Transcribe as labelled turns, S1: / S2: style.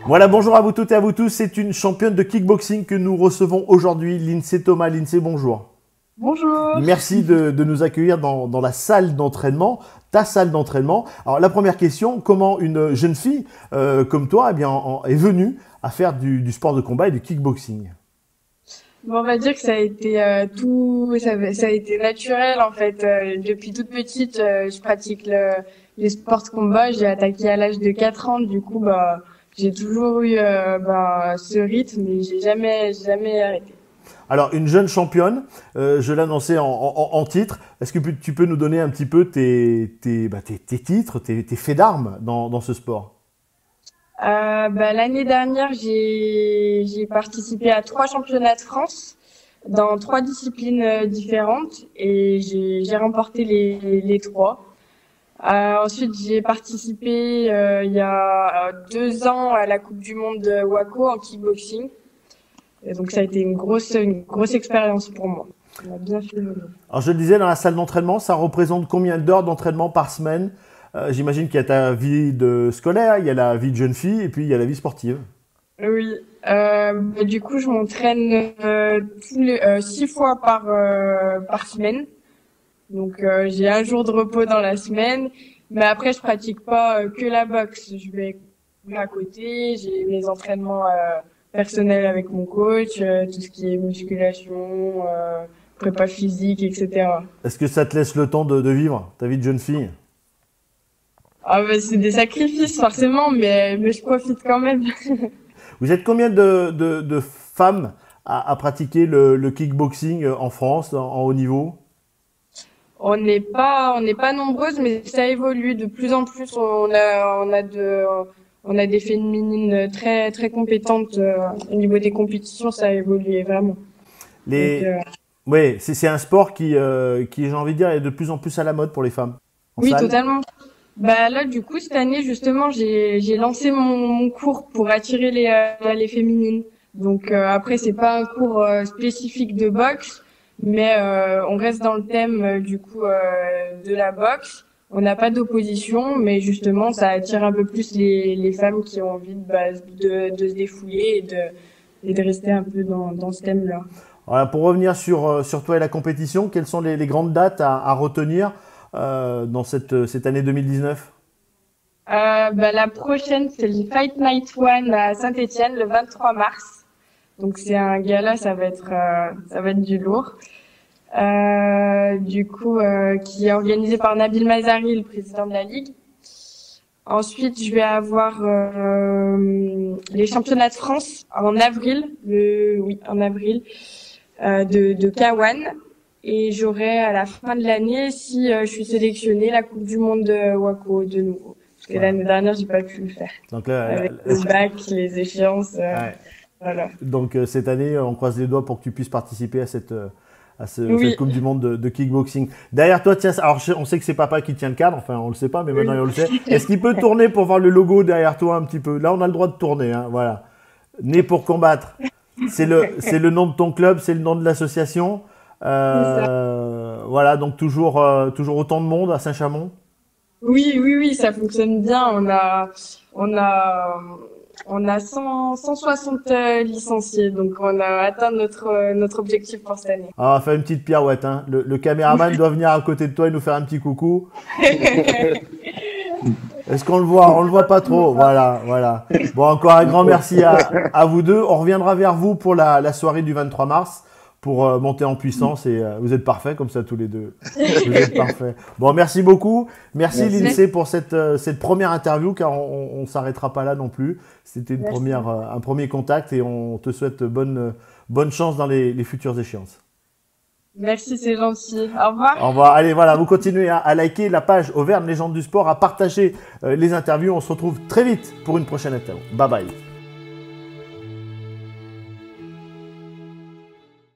S1: Voilà, bonjour à vous toutes et à vous tous. C'est une championne de kickboxing que nous recevons aujourd'hui, Lindsay Thomas. Lindsay, bonjour.
S2: Bonjour.
S1: Merci de nous accueillir dans la salle d'entraînement, ta salle d'entraînement. Alors, la première question, comment une jeune fille comme toi est venue à faire du sport de combat et du kickboxing?
S2: Bon, on va dire que ça a été ça a été naturel en fait. Depuis toute petite, je pratique les sports de combat. J'ai attaqué à l'âge de 4 ans. Du coup, j'ai toujours eu ce rythme et j'ai jamais arrêté.
S1: Alors, une jeune championne, je l'annonçais en titre. Est-ce que tu peux nous donner un petit peu tes titres, tes faits d'armes dans ce sport?
S2: L'année dernière, j'ai participé à 3 championnats de France dans 3 disciplines différentes et j'ai remporté les 3. Ensuite, j'ai participé il y a 2 ans à la Coupe du Monde de Waco en kickboxing. Et donc ça a été une grosse expérience pour moi. On a bien fait.
S1: Alors je le disais, dans la salle d'entraînement, ça représente combien d'heures d'entraînement par semaine? J'imagine qu'il y a ta vie de scolaire, il y a la vie de jeune fille et puis il y a la vie sportive.
S2: Oui. Du coup, je m'entraîne 6 fois par semaine. Donc j'ai un jour de repos dans la semaine, mais après je pratique pas que la boxe. Je vais à côté, j'ai mes entraînements personnels avec mon coach, tout ce qui est musculation, prépa physique, etc.
S1: Est-ce que ça te laisse le temps de vivre ta vie de jeune fille?
S2: C'est des sacrifices forcément, mais je profite quand même.
S1: Vous êtes combien de femmes à pratiquer le kickboxing en France, en haut niveau?
S2: On n'est pas nombreuses, mais ça évolue de plus en plus. On a des féminines très très compétentes au niveau des compétitions, ça a évolué vraiment.
S1: Oui, c'est un sport qui j'ai envie de dire est de plus en plus à la mode pour les femmes.
S2: Oui, totalement. Là, du coup, cette année, justement, j'ai lancé mon cours pour attirer les féminines. Donc après, c'est pas un cours spécifique de boxe, mais on reste dans le thème de la boxe. On n'a pas d'opposition, mais justement, ça attire un peu plus les femmes qui ont envie de se défouler et de rester un peu dans ce thème-là.
S1: Voilà, pour revenir sur toi et la compétition, quelles sont les grandes dates à retenir dans cette année 2019?
S2: La prochaine, c'est le Fight Night One à Saint-Étienne, le 23 mars. Donc c'est un gala, ça va être du lourd. Qui est organisé par Nabil Mazari, le président de la Ligue. Ensuite, je vais avoir les championnats de France en avril, de K1. Et j'aurai à la fin de l'année, si je suis sélectionnée, la Coupe du Monde de Waco de nouveau. Parce que l'année dernière, j'ai pas pu le faire.
S1: Donc là,
S2: avec le bac, les échéances.
S1: Ouais.
S2: Voilà.
S1: Donc cette année, on croise les doigts pour que tu puisses participer à cette Coupe du Monde de kickboxing. Derrière toi, tiens, alors on sait que c'est papa qui tient le cadre, enfin on le sait pas, mais maintenant on le sait. Est-ce qu'il peut tourner pour voir le logo derrière toi un petit peu? Là, on a le droit de tourner, hein, voilà. Né pour combattre. C'est le nom de ton club, c'est le nom de l'association. Voilà, donc toujours autant de monde à Saint-Chamond.
S2: Oui, ça fonctionne bien. On a 160 licenciés, donc on a atteint notre objectif pour cette année.
S1: Ah, on va faire une petite pirouette, hein. Le caméraman doit venir à côté de toi et nous faire un petit coucou. Est-ce qu'on le voit? On le voit pas trop. Voilà. Bon, encore un grand merci à vous deux. On reviendra vers vous pour la soirée du 23 mars. Pour monter en puissance et vous êtes parfaits comme ça tous les deux. Vous êtes parfaits. Bon, merci beaucoup. Merci. Lindsay pour cette première interview car on s'arrêtera pas là non plus. C'était un premier contact et on te souhaite bonne chance dans les futures échéances.
S2: Merci, c'est gentil. Au revoir.
S1: Au revoir. Allez, voilà, vous continuez à liker la page Auvergne Légende du Sport, à partager les interviews. On se retrouve très vite pour une prochaine interview. Bye bye.